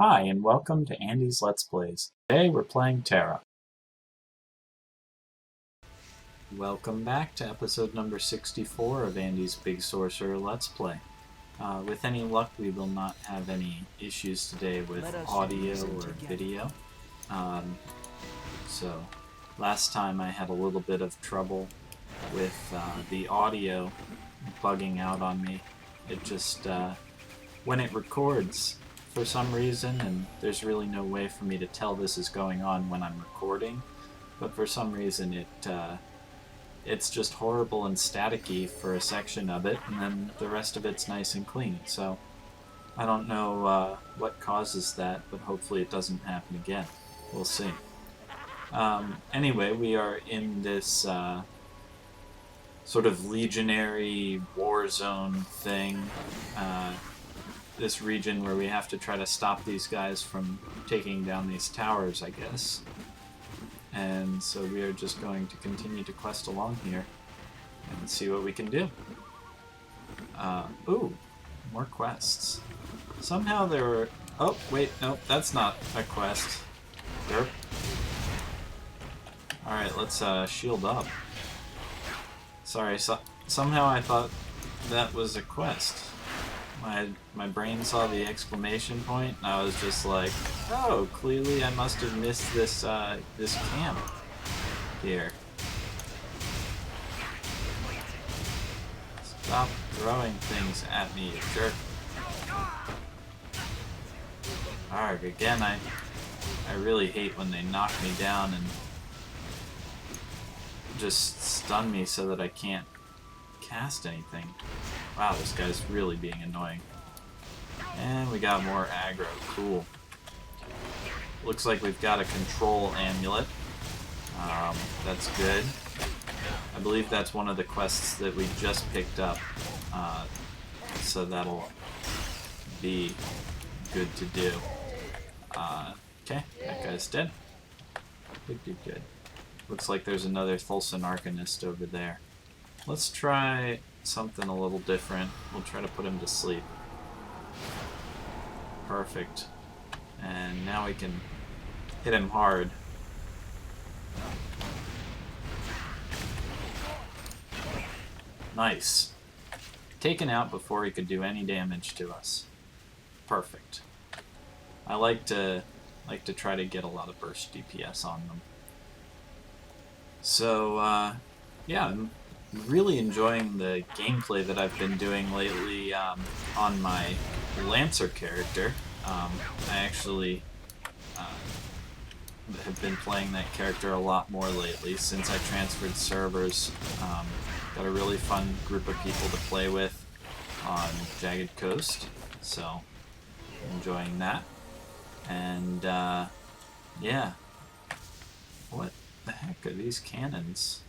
Hi, and welcome to Andy's Let's Plays. Today we're playing Tera. Welcome back to episode number 64 of Andy's Big Sorcerer Let's Play. With any luck, we will not have any issues today with audio or video. So, last time I had a little bit of trouble with the audio bugging out on me. It just, when it records, for some reason, and there's really no way for me to tell this is going on when I'm recording, but for some reason it's just horrible and staticky for a section of it, and then the rest of it's nice and clean. So I don't know what causes that, but hopefully it doesn't happen again. We'll see. Anyway, we are in this sort of legionary war zone thing. This region where we have to try to stop these guys from taking down these towers, I guess. And so we are just going to continue to quest along here and see what we can do. Ooh, more quests. Somehow there were... Oh, wait, no, that's not a quest. Derp. Alright, let's shield up. Sorry, somehow I thought that was a quest. My brain saw the exclamation point, and I was just like, oh, clearly I must have missed this, this camp here. Stop throwing things at me, you jerk. Alright, again, I really hate when they knock me down and just stun me so that I can't cast anything. Wow, this guy's really being annoying. And we got more aggro. Cool. Looks like we've got a control amulet. That's good. I believe that's one of the quests that we just picked up. So that'll be good to do. Okay, that guy's dead. Good. Looks like there's another Thulson Arcanist over there. Let's try something a little different. We'll try to put him to sleep. Perfect. And now we can hit him hard. Nice. Taken out before he could do any damage to us. Perfect. I like to try to get a lot of burst DPS on them. So, yeah, I'm really enjoying the gameplay that I've been doing lately on my Lancer character. I actually have been playing that character a lot more lately since I transferred servers. Got a really fun group of people to play with on Jagged Coast, so enjoying that. And yeah, what the heck are these cannons?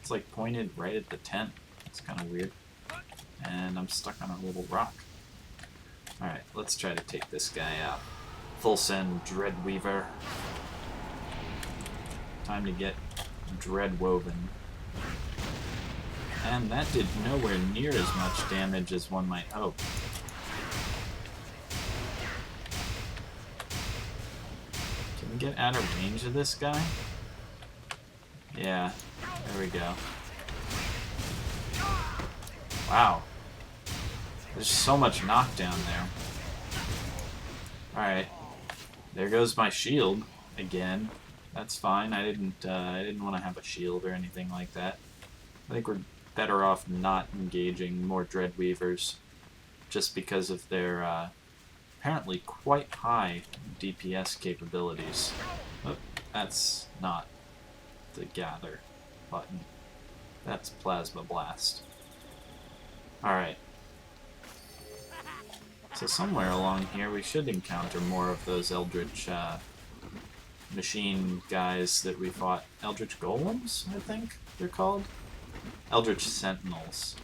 It's like pointed right at the tent. It's kind of weird. And I'm stuck on a little rock. Alright, let's try to take this guy out. Full send Dreadweaver. Time to get Dreadwoven. And that did nowhere near as much damage as one might hope. Can we get out of range of this guy? Yeah, there we go. Wow. There's so much knockdown there. Alright. There goes my shield again. That's fine. I didn't want to have a shield or anything like that. I think we're better off not engaging more Dreadweavers just because of their apparently quite high DPS capabilities. Oh, that's not the gather button. That's Plasma Blast. Alright. So somewhere along here we should encounter more of those Eldritch machine guys that we fought. Eldritch Golems, I think they're called? Eldritch Sentinels.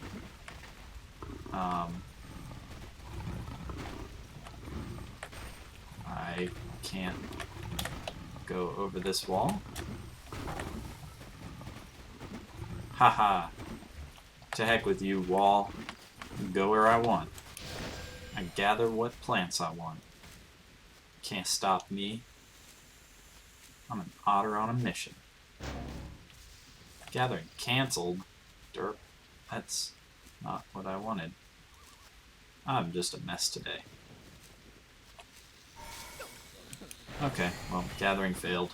I can't go over this wall. Haha. To heck with you, wall. Go where I want. I gather what plants I want. Can't stop me. I'm an otter on a mission. Gathering canceled. Derp. That's not what I wanted. I'm just a mess today. Okay, well, gathering failed.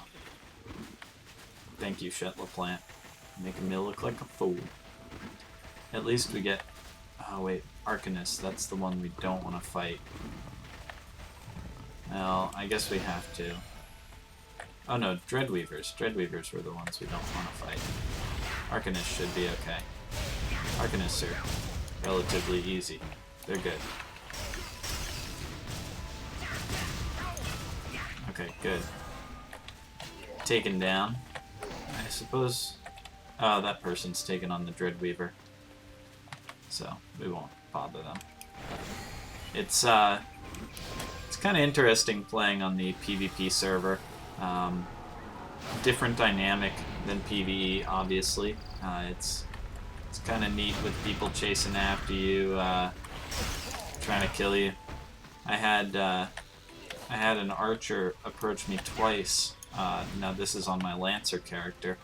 Thank you, Shetla plant. Making me look like a fool. At least we get... Oh, wait. Arcanist. That's the one we don't want to fight. Well, I guess we have to. Oh, no. Dreadweavers. Dreadweavers were the ones we don't want to fight. Arcanists should be okay. Arcanists are relatively easy. They're good. Okay, good. Taken down. I suppose... Oh, that person's taken on the Dreadweaver. So, we won't bother them. It's kind of interesting playing on the PvP server. Different dynamic than PvE, obviously. It's kind of neat with people chasing after you, trying to kill you. I had an archer approach me twice. Now this is on my Lancer character.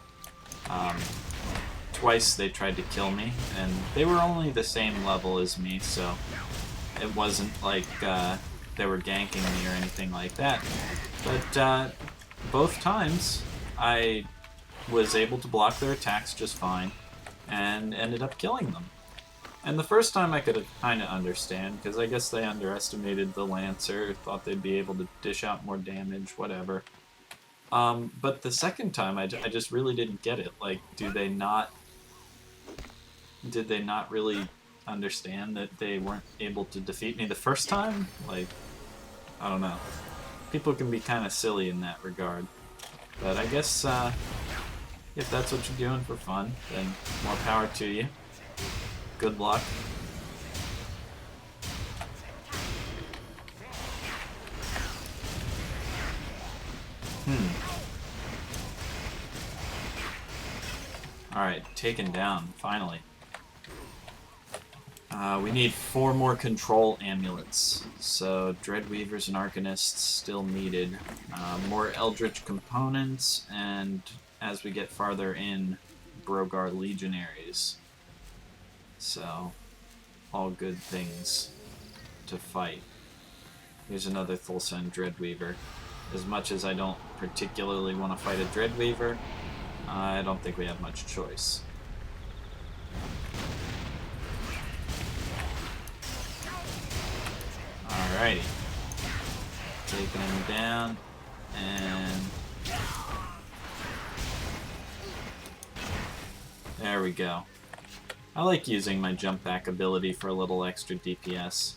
Twice they tried to kill me, and they were only the same level as me, so it wasn't like they were ganking me or anything like that. But both times I was able to block their attacks just fine and ended up killing them. And the first time I could kind of understand, because I guess they underestimated the Lancer, thought they'd be able to dish out more damage, whatever. But the second time I just really didn't get it. Like, did they not really understand that they weren't able to defeat me the first time? Like, I don't know. People can be kind of silly in that regard. But I guess, if that's what you're doing for fun, then more power to you. Good luck. Alright, taken down, finally. We need 4 more control amulets. So, Dreadweavers and Arcanists still needed. More Eldritch components, and as we get farther in, Brogar Legionaries. So, all good things to fight. Here's another Thulsen Dreadweaver. As much as I don't particularly want to fight a Dreadweaver, I don't think we have much choice. Alrighty. Taking him down, and... there we go. I like using my jump back ability for a little extra DPS.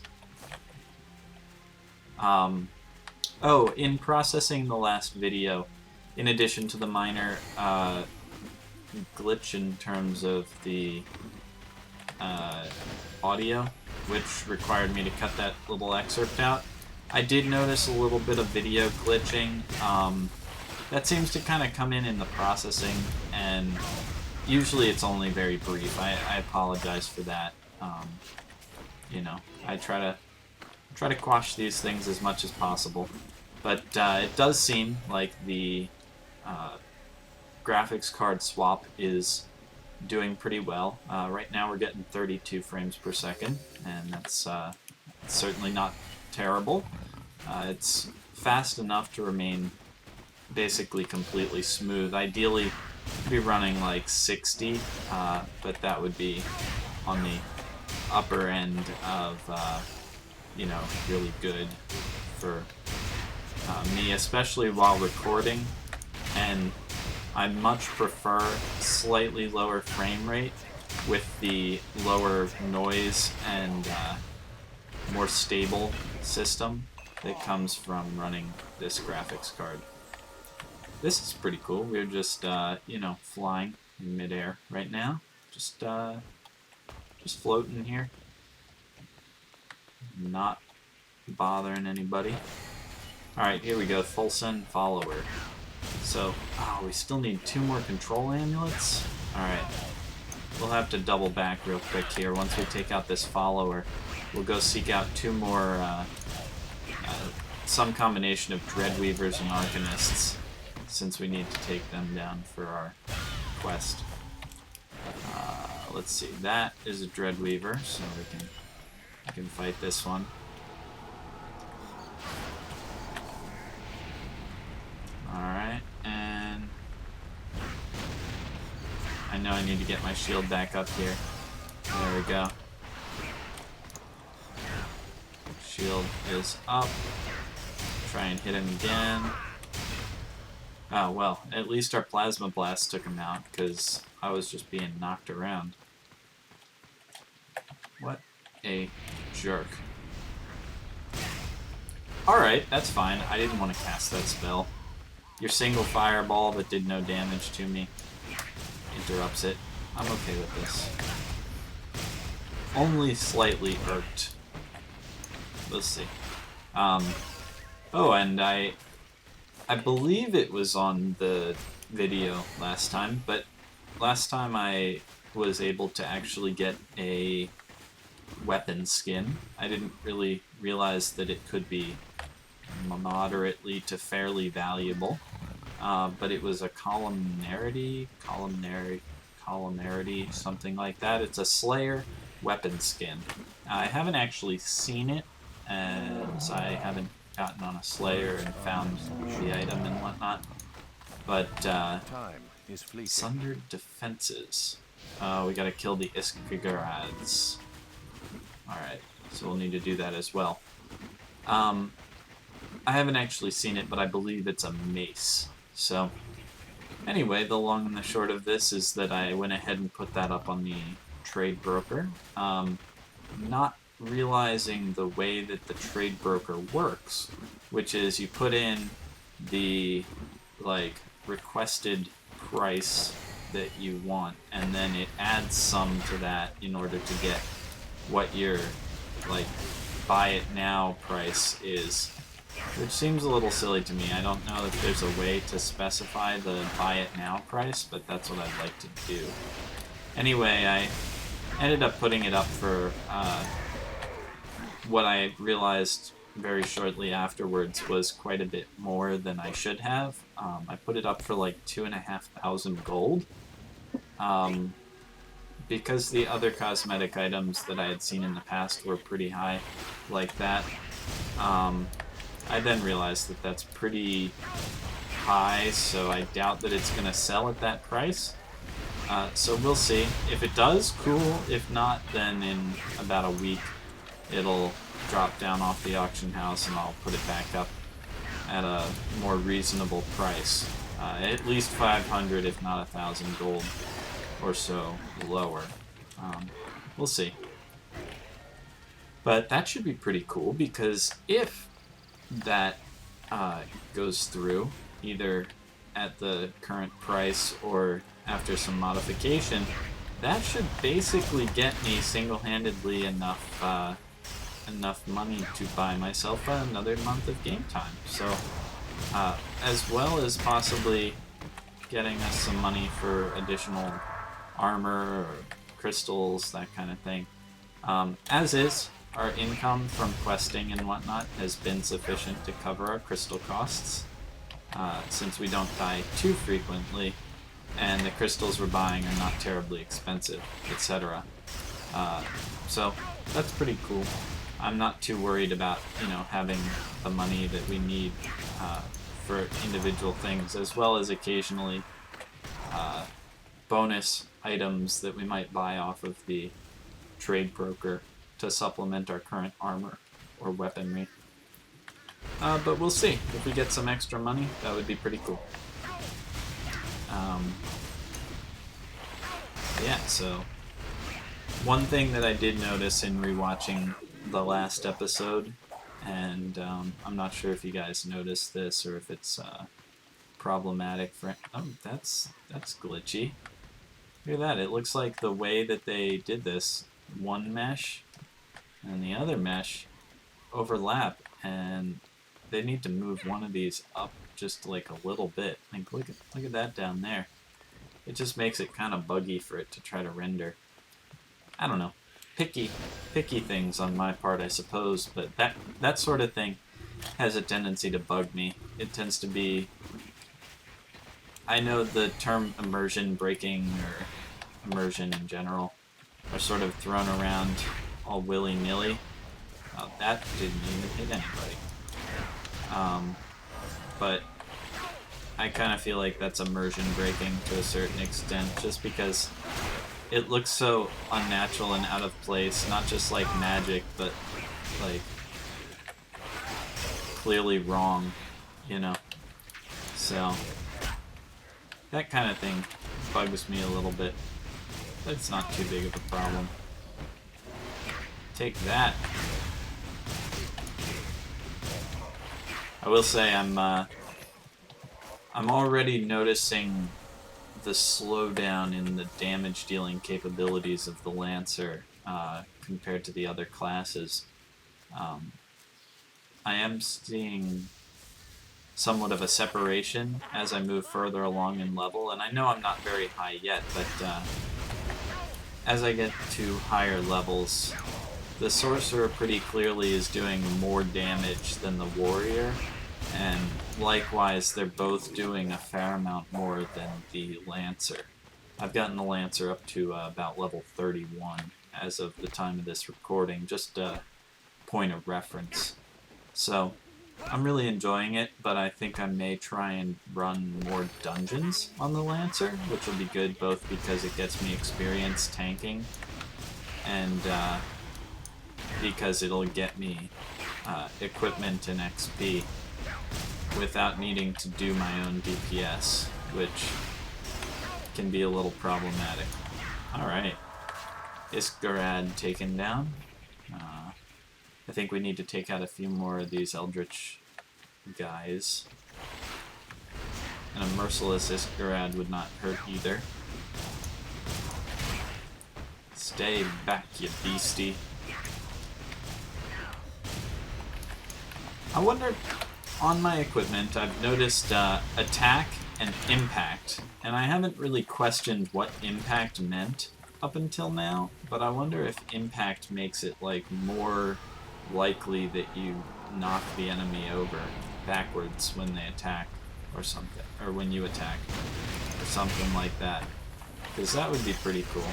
Oh, in processing the last video, in addition to the minor glitch in terms of the audio, which required me to cut that little excerpt out, I did notice a little bit of video glitching. That seems to kind of come in the processing, and usually it's only very brief. I apologize for that. You know, I try to quash these things as much as possible. But it does seem like the graphics card swap is doing pretty well. Right now we're getting 32 frames per second, and that's certainly not terrible. It's fast enough to remain basically completely smooth. Ideally, be running like 60, but that would be on the upper end of, you know, really good for me, especially while recording, and I much prefer slightly lower frame rate with the lower noise and more stable system that comes from running this graphics card. This is pretty cool. We're just, you know, flying in midair right now. Just floating here. Not bothering anybody. Alright, here we go. Thulsen Follower. So, we still need 2 more control amulets? Alright. We'll have to double back real quick here. Once we take out this follower, we'll go seek out 2 more some combination of Dreadweavers and Arcanists, since we need to take them down for our quest. Let's see, that is a Dreadweaver, so we can fight this one. Alright, and I know I need to get my shield back up here. There we go. Shield is up. Try and hit him again. Oh, well, at least our Plasma Blast took him out, because I was just being knocked around. What a jerk. Alright, that's fine. I didn't want to cast that spell. Your single fireball that did no damage to me interrupts it. I'm okay with this. Only slightly irked. We'll see. Oh, and I believe it was on the video last time, but last time I was able to actually get a weapon skin. I didn't really realize that it could be moderately to fairly valuable, but it was a columnarity, something like that. It's a Slayer weapon skin. I haven't actually seen it, as I haven't gotten on a Slayer and found the item and whatnot. But Sundered Defenses. We gotta kill the Iskagarads. Alright, so we'll need to do that as well. I haven't actually seen it, but I believe it's a mace. So, anyway, the long and the short of this is that I went ahead and put that up on the trade broker. Not realizing the way that the trade broker works, which is you put in the, like, requested price that you want, and then it adds some to that in order to get what your, like, buy it now price is, which seems a little silly to me. I don't know if there's a way to specify the buy it now price, but that's what I'd like to do. Anyway, I ended up putting it up for what I realized very shortly afterwards was quite a bit more than I should have. I put it up for like 2,500 gold. Because the other cosmetic items that I had seen in the past were pretty high like that, I then realized that that's pretty high, so I doubt that it's going to sell at that price. So we'll see. If it does, cool. If not, then in about a week it'll drop down off the auction house and I'll put it back up at a more reasonable price. At least 500, if not 1,000 gold or so lower. We'll see. But that should be pretty cool, because if that goes through, either at the current price or after some modification, that should basically get me single-handedly enough money to buy myself another month of game time. So, as well as possibly getting us some money for additional armor or crystals, that kind of thing. As is, our income from questing and whatnot has been sufficient to cover our crystal costs, since we don't die too frequently, and the crystals we're buying are not terribly expensive, etc. So that's pretty cool. I'm not too worried about, having the money that we need for individual things, as well as occasionally bonus items that we might buy off of the trade broker to supplement our current armor or weaponry. But we'll see. If we get some extra money, that would be pretty cool. Yeah, so one thing that I did notice in rewatching the last episode, and I'm not sure if you guys noticed this or if it's problematic for... Oh, that's glitchy. Look at that, it looks like the way that they did this, one mesh and the other mesh overlap, and they need to move one of these up just like a little bit. Like, look at that down there. It just makes it kind of buggy for it to try to render. I don't know. Picky things on my part, I suppose, but that sort of thing has a tendency to bug me. It tends to be... I know the term immersion breaking, or immersion in general, are sort of thrown around all willy-nilly. That didn't even hit anybody. But I kind of feel like that's immersion breaking to a certain extent, just because it looks so unnatural and out of place, not just like magic, but like clearly wrong, you know? So that kind of thing bugs me a little bit, but it's not too big of a problem. Take that. I will say I'm already noticing the slowdown in the damage dealing capabilities of the Lancer compared to the other classes. I am seeing somewhat of a separation as I move further along in level, and I know I'm not very high yet, but as I get to higher levels, the Sorcerer pretty clearly is doing more damage than the Warrior, and likewise they're both doing a fair amount more than the Lancer. I've gotten the Lancer up to about level 31 as of the time of this recording, just a point of reference. So I'm really enjoying it, but I think I may try and run more dungeons on the Lancer, which will be good both because it gets me experience tanking and because it'll get me equipment and XP without needing to do my own DPS, which can be a little problematic. Alright, Iskarad taken down. I think we need to take out a few more of these Eldritch guys. And a merciless Iskarad would not hurt either. Stay back, you beastie. I wonder, on my equipment, I've noticed attack and impact, and I haven't really questioned what impact meant up until now, but I wonder if impact makes it like more likely that you knock the enemy over backwards when they attack or something, or when you attack or something like that, because that would be pretty cool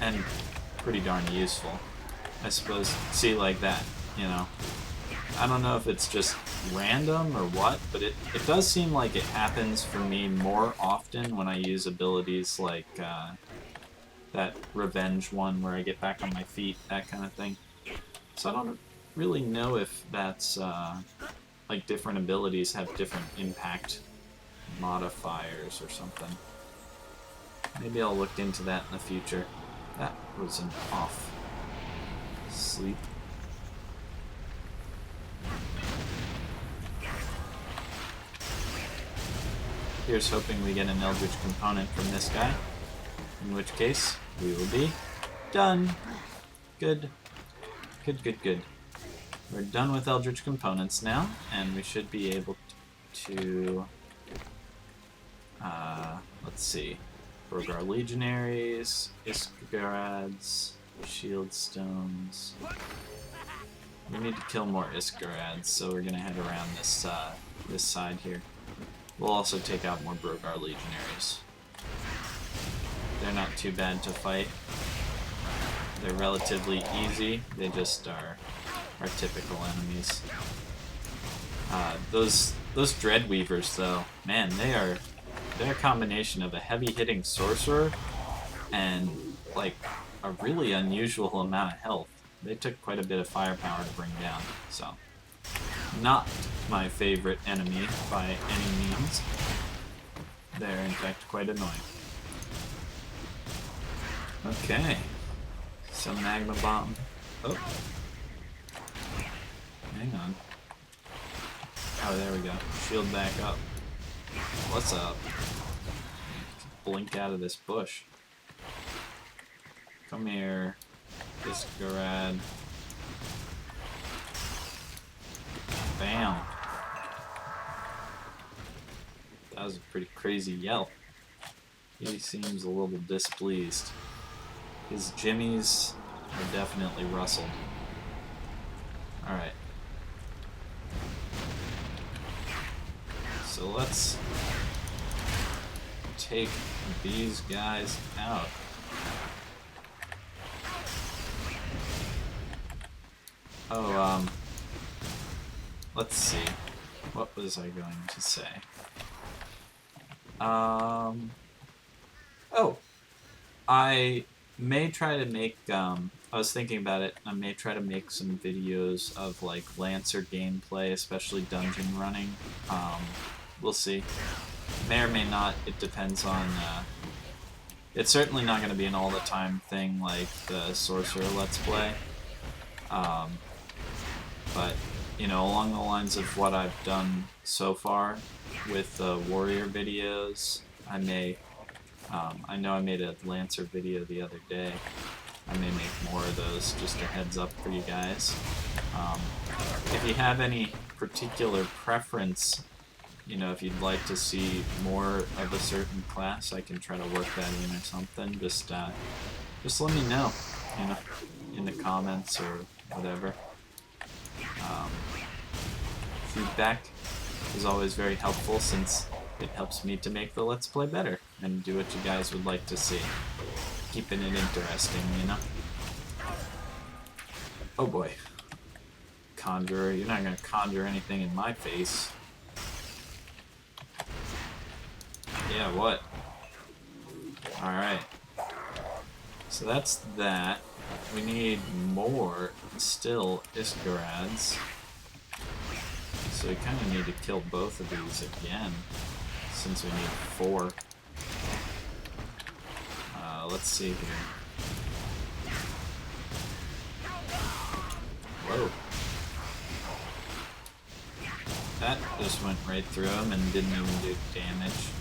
and pretty darn useful, I suppose. See, like that, you know, I don't know if it's just random or what, but it does seem like it happens for me more often when I use abilities like that revenge one where I get back on my feet, that kind of thing. So I don't really know if that's, like, different abilities have different impact modifiers or something. Maybe I'll look into that in the future. That was an off sleep. Here's hoping we get an Eldritch component from this guy, in which case we will be done. Good. Good. We're done with Eldritch components now, and we should be able to, let's see, Brogar Legionaries, Iskarads, Shield Stones. We need to kill more Iskarads, so we're gonna head around this this side here. We'll also take out more Brogar Legionaries. They're not too bad to fight. They're relatively easy. They just are typical enemies. Those Dreadweavers, though, man, they're a combination of a heavy-hitting sorcerer and like a really unusual amount of health. They took quite a bit of firepower to bring down, so not my favorite enemy by any means. They're in fact quite annoying. Okay. Some magma bomb. Oh. Hang on. Oh, there we go. Shield back up. What's up? Blink out of this bush. Come here, Iskarad. Bam. That was a pretty crazy yell. He seems a little displeased. His jimmies are definitely rustled. Alright. let's take these guys out. Oh, let's see. What was I going to say? Oh, I may try to make, I was thinking about it, I may try to make some videos of, like, Lancer gameplay, especially dungeon running. We'll see. May or may not, it depends on, it's certainly not going to be an all-the-time thing like the Sorcerer Let's Play. But, you know, along the lines of what I've done so far with the Warrior videos, I may, I know I made a Lancer video the other day. I may make more of those, just a heads up for you guys. If you have any particular preference, you know, if you'd like to see more of a certain class, I can try to work that in or something. Just let me know, you know, in the comments or whatever. Feedback is always very helpful since it helps me to make the Let's Play better and do what you guys would like to see. Keeping it interesting, you know? Oh boy. Conjurer, you're not gonna conjure anything in my face. Yeah, what? Alright. So that's that. We need more, still, Iskarads. So we kind of need to kill both of these again, since we need 4. Let's see here. Whoa. That just went right through him and didn't even do damage.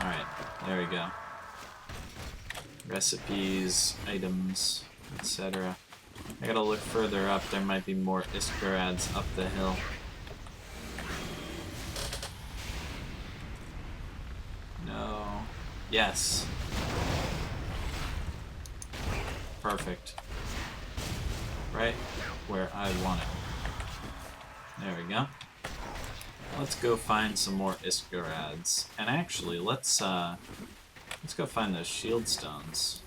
Alright, there we go. Recipes, items, etc. I gotta look further up, there might be more Iskarads up the hill. No. Yes. Perfect. Right where I want it. There we go. Let's go find some more Iskarads. And actually, let's go find those shield stones.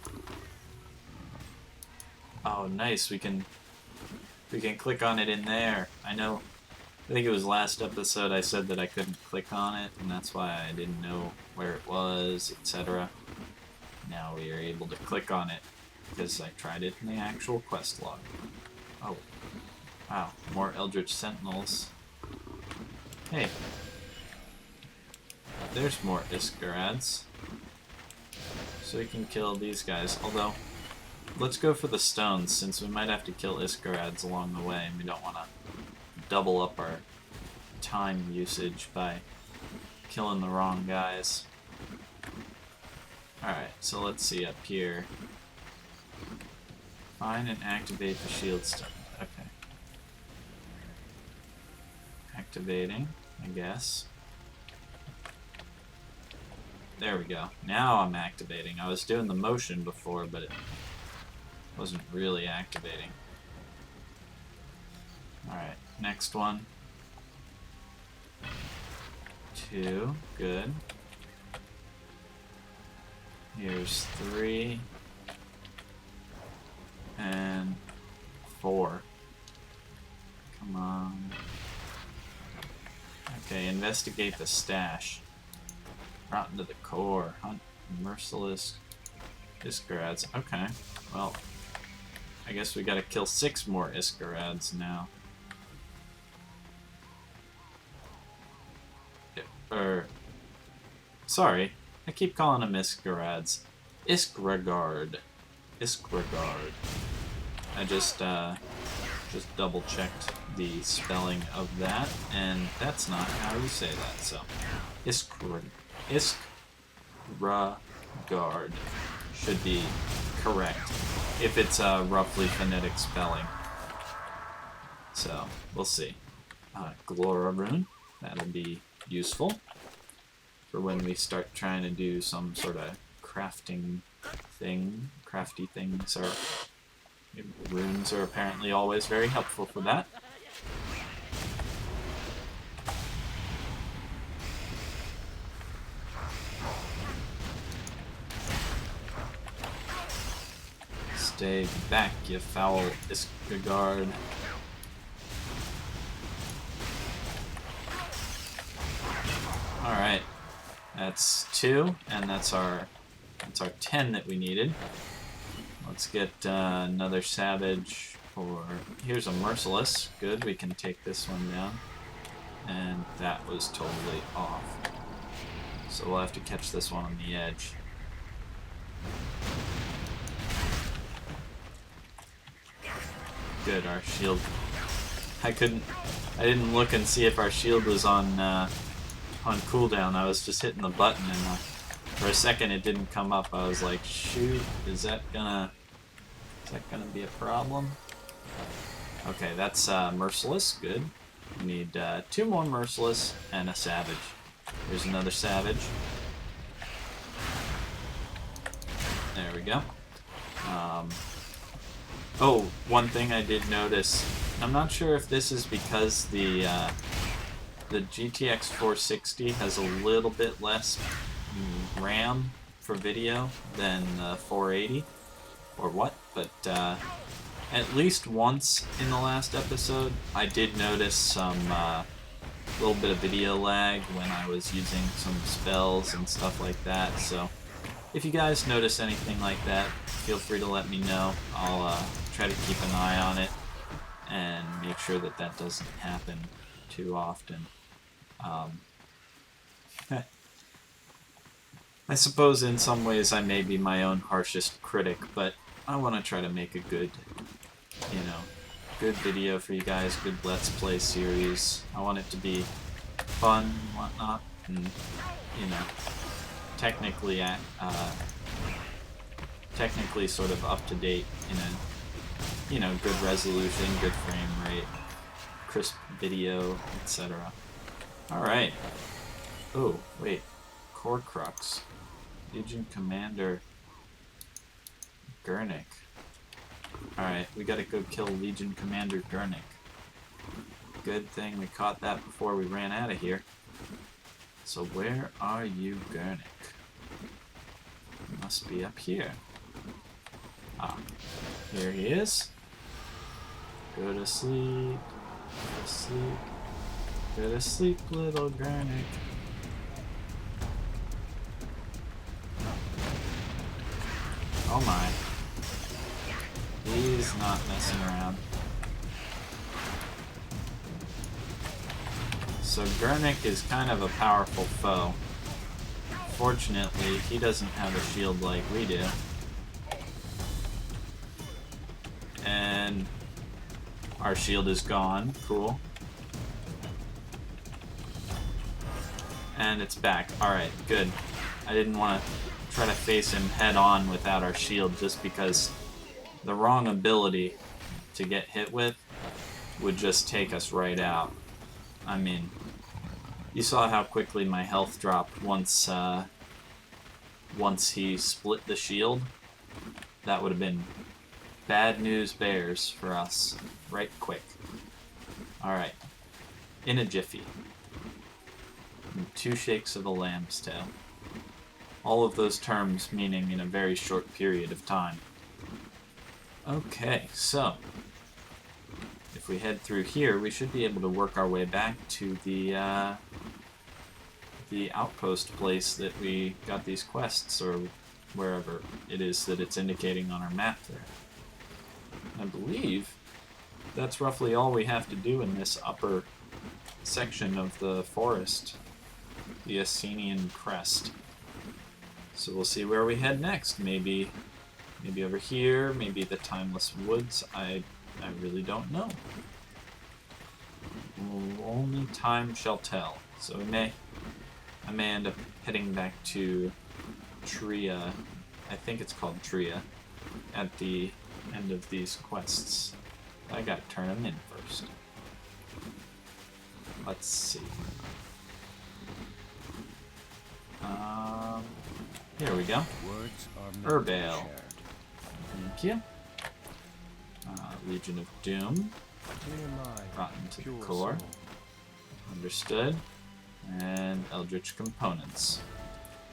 Oh, nice. We can click on it in there. I know. I think it was last episode I said that I couldn't click on it, and that's why I didn't know where it was, etc. Now we are able to click on it because I tried it in the actual quest log. Oh, wow! More Eldritch Sentinels. Hey, there's more Iskarads. So we can kill these guys. Although, let's go for the stones, since we might have to kill Iskarads along the way, and we don't want to double up our time usage by killing the wrong guys. Alright, so let's see up here. Find and activate the shield stone. Okay. Activating, I guess. There we go. Now I'm activating. I was doing the motion before, but it wasn't really activating. Alright, next one. 2, good. Here's 3. And 4. Come on. Okay, investigate the stash. Rotten to the core. Hunt merciless Iskarads. Okay, well, I guess we gotta kill 6 more Iskarads now. Sorry, I keep calling them Iskarads. Iskragard. Iskragard. I just double-checked the spelling of that, and that's not how you say that, so. Iskragard should be correct, if it's a roughly phonetic spelling. So, we'll see. Glora Rune, that'll be useful for when we start trying to do some sort of crafting thing, crafty things, or runes are apparently always very helpful for that. Stay back, you foul Iskagard. Alright. That's 2, and that's our 10 that we needed. Let's get another Savage for... Here's a Merciless. Good, we can take this one down. And that was totally off. So we'll have to catch this one on the edge. Good, our shield... I didn't look and see if our shield was on cooldown. I was just hitting the button, and for a second it didn't come up. I was like, shoot, is that gonna be a problem? Okay, that's Merciless, good. We need 2 more Merciless and a Savage. Here's another Savage. There we go. Oh, one thing I did notice, I'm not sure if this is because the GTX 460 has a little bit less RAM for video than the 480, or what, but at least once in the last episode, I did notice some little bit of video lag when I was using some spells and stuff like that, so if you guys notice anything like that, feel free to let me know. I'll try to keep an eye on it and make sure that that doesn't happen too often. I suppose in some ways I may be my own harshest critic, but I want to try to make a good, good video for you guys, good Let's Play series. I want it to be fun and whatnot, and, technically sort of up to date in a, good resolution, good frame rate, crisp video, etc. Alright. Oh, wait. Core Crux. Legion Commander Gurnik. Alright, we gotta go kill Legion Commander Gurnik. Good thing we caught that before we ran out of here. So where are you, Gurnik? Must be up here. Ah, here he is. Go to sleep. Go to sleep. Go to sleep, little Gurnik. Oh my. He's not messing around. So Gurnik is kind of a powerful foe. Fortunately, he doesn't have a shield like we do. And our shield is gone. Cool. And it's back. Alright, good. I didn't want to try to face him head on without our shield just because the wrong ability to get hit with would just take us right out. I mean, you saw how quickly my health dropped once he split the shield. That would have been bad news bears for us, right quick. Alright, in a jiffy. And 2 shakes of a lamb's tail. All of those terms meaning in a very short period of time. Okay, so if we head through here, we should be able to work our way back to the outpost place that we got these quests, or wherever it is that it's indicating on our map there. I believe that's roughly all we have to do in this upper section of the forest, the Ascenian Crest. So we'll see where we head next. Maybe over here, maybe the Timeless Woods. I really don't know. Only time shall tell. So I may end up heading back to Tria. I think it's called Tria at the end of these quests. I gotta turn them in first. Let's see. Here we go. Herbale. Thank you. Legion of Doom. Rotten to the core. Understood. And Eldritch Components.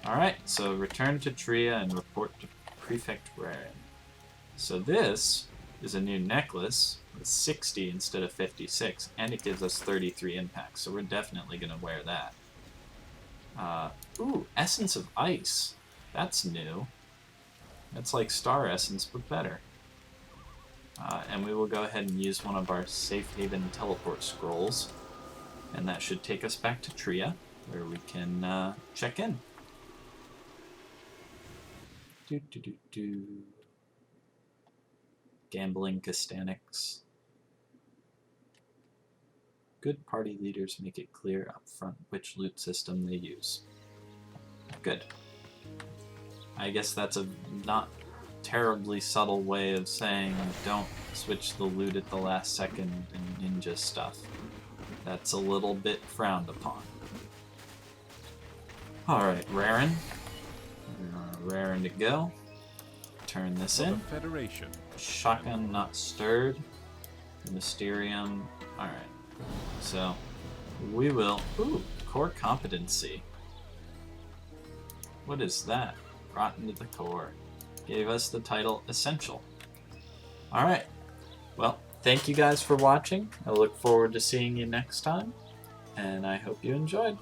Alright, so return to Tria and report to Prefect Raren. So this is a new necklace with 60 instead of 56, and it gives us 33 impacts, so we're definitely going to wear that. Ooh, Essence of Ice. That's new. That's like Star Essence, but better. And we will go ahead and use one of our Safe Haven teleport scrolls, and that should take us back to Tria, where we can check in. Gambling Castanics. Good party leaders make it clear up front which loot system they use. Good. I guess that's a not terribly subtle way of saying don't switch the loot at the last second in ninja stuff. That's a little bit frowned upon. Alright, raring. Raring to go. Turn this in. Federation. Shotgun not stirred. Mysterium. Alright. So, we will... Ooh, core competency. What is that? Rotten to the core. Gave us the title Essential. Alright. Well, thank you guys for watching. I look forward to seeing you next time. And I hope you enjoyed.